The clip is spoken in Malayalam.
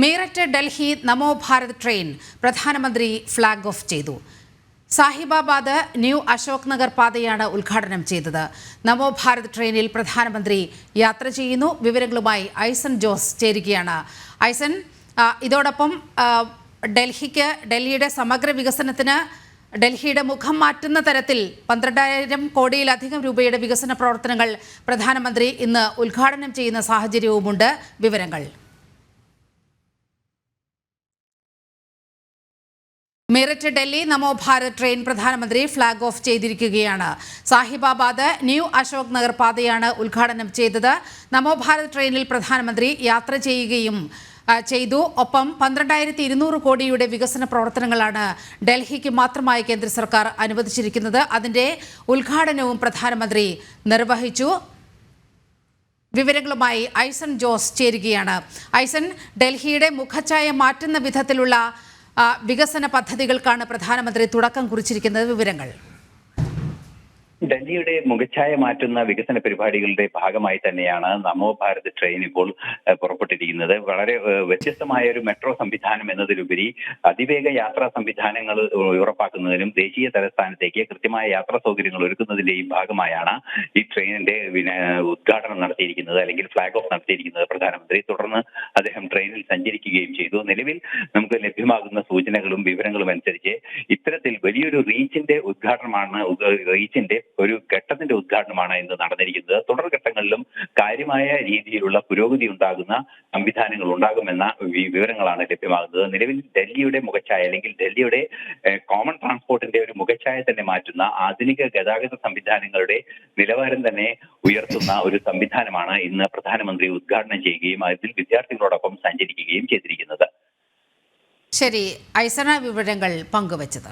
മീററ്റ് ഡൽഹി നമോ ഭാരത് ട്രെയിൻ പ്രധാനമന്ത്രി ഫ്ളാഗ് ഓഫ് ചെയ്തു. സാഹിബാബാദ് ന്യൂ അശോക് നഗർ പാതയാണ് ഉദ്ഘാടനം ചെയ്തത്. നമോ ഭാരത് ട്രെയിനിൽ പ്രധാനമന്ത്രി യാത്ര ചെയ്യുന്നു. വിവരങ്ങളുമായി ഐസൻ ജോസ് ചേരുകയാണ്. ഐസൻ, ഇതോടൊപ്പം ഡൽഹിയുടെ സമഗ്ര വികസനത്തിന് ഡൽഹിയുടെ മുഖം മാറ്റുന്ന തരത്തിൽ 12,000 കോടിയിലധികം രൂപയുടെ വികസന പ്രവർത്തനങ്ങൾ പ്രധാനമന്ത്രി ഇന്ന് ഉദ്ഘാടനം ചെയ്യുന്ന സാഹചര്യവുമുണ്ട്. വിവരങ്ങൾ. മീററ്റ് ഡൽഹി നമോ ഭാരത് ട്രെയിൻ പ്രധാനമന്ത്രി ഫ്ളാഗ് ഓഫ് ചെയ്തിരിക്കുകയാണ്. സാഹിബാബാദ് ന്യൂ അശോക് നഗർ പാതയാണ് ഉദ്ഘാടനം ചെയ്തത്. നമോ ഭാരത് ട്രെയിനിൽ പ്രധാനമന്ത്രി യാത്ര ചെയ്യുകയും ചെയ്തു. ഒപ്പം 12,200 കോടിയുടെ വികസന പ്രവർത്തനങ്ങളാണ് ഡൽഹിക്ക് മാത്രമായി കേന്ദ്ര സർക്കാർ അനുവദിച്ചിരിക്കുന്നത്. അതിന്റെ ഉദ്ഘാടനവും പ്രധാനമന്ത്രി നിർവഹിച്ചു. വിവരങ്ങളുമായി ഐസൻ ജോസ് ചേരുകയാണ്. ഐസൻ, ഡൽഹിയുടെ മുഖഛായ മാറ്റുന്ന വിധത്തിലുള്ള വികസന പദ്ധതികൾക്കാണ് പ്രധാനമന്ത്രി തുടക്കം കുറിച്ചിരിക്കുന്നത്. വിവരങ്ങൾ. ഡൽഹിയുടെ മുഖച്ഛായ മാറ്റുന്ന വികസന പരിപാടികളുടെ ഭാഗമായി തന്നെയാണ് നമോ ഭാരത് ട്രെയിൻ ഇപ്പോൾ പുറപ്പെട്ടിരിക്കുന്നത്. വളരെ വ്യത്യസ്തമായ ഒരു മെട്രോ സംവിധാനം എന്നതിലുപരി അതിവേഗ യാത്രാ സംവിധാനങ്ങൾ ഉറപ്പാക്കുന്നതിനും ദേശീയ തലസ്ഥാനത്തേക്ക് കൃത്യമായ യാത്രാ സൗകര്യങ്ങൾ ഒരുക്കുന്നതിന്റെയും ഭാഗമായാണ് ഈ ട്രെയിനിന്റെ ഉദ്ഘാടനം നടത്തിയിരിക്കുന്നത്, അല്ലെങ്കിൽ ഫ്ളാഗ് ഓഫ് നടത്തിയിരിക്കുന്നത് പ്രധാനമന്ത്രി. തുടർന്ന് അദ്ദേഹം ട്രെയിനിൽ സഞ്ചരിക്കുകയും ചെയ്തു. നിലവിൽ നമുക്ക് ലഭ്യമാകുന്ന സൂചനകളും വിവരങ്ങളും അനുസരിച്ച് ഇത്തരത്തിൽ വലിയൊരു റീച്ചിന്റെ ഒരു ഘട്ടത്തിന്റെ ഉദ്ഘാടനമാണ് ഇന്ന് നടന്നിരിക്കുന്നത്. തുടർഘട്ടങ്ങളിലും കാര്യമായ രീതിയിലുള്ള പുരോഗതി ഉണ്ടാകുന്ന സംവിധാനങ്ങൾ ഉണ്ടാകുമെന്ന വിവരങ്ങളാണ് ലഭ്യമാകുന്നത്. നിലവിൽ ഡൽഹിയുടെ മുഖച്ഛായ, അല്ലെങ്കിൽ ഡൽഹിയുടെ കോമൺ ട്രാൻസ്പോർട്ടിന്റെ ഒരു മുഖച്ഛായ തന്നെ മാറ്റുന്ന ആധുനിക ഗതാഗത സംവിധാനങ്ങളുടെ നിലവാരം തന്നെ ഉയർത്തുന്ന ഒരു സംവിധാനമാണ് ഇന്ന് പ്രധാനമന്ത്രി ഉദ്ഘാടനം ചെയ്യുകയും അതിൽ വിദ്യാർത്ഥികളോടൊപ്പം സഞ്ചരിക്കുകയും ചെയ്തിരിക്കുന്നത്. ശരി, ഐസന വിവരങ്ങൾ പങ്കുവച്ചത്.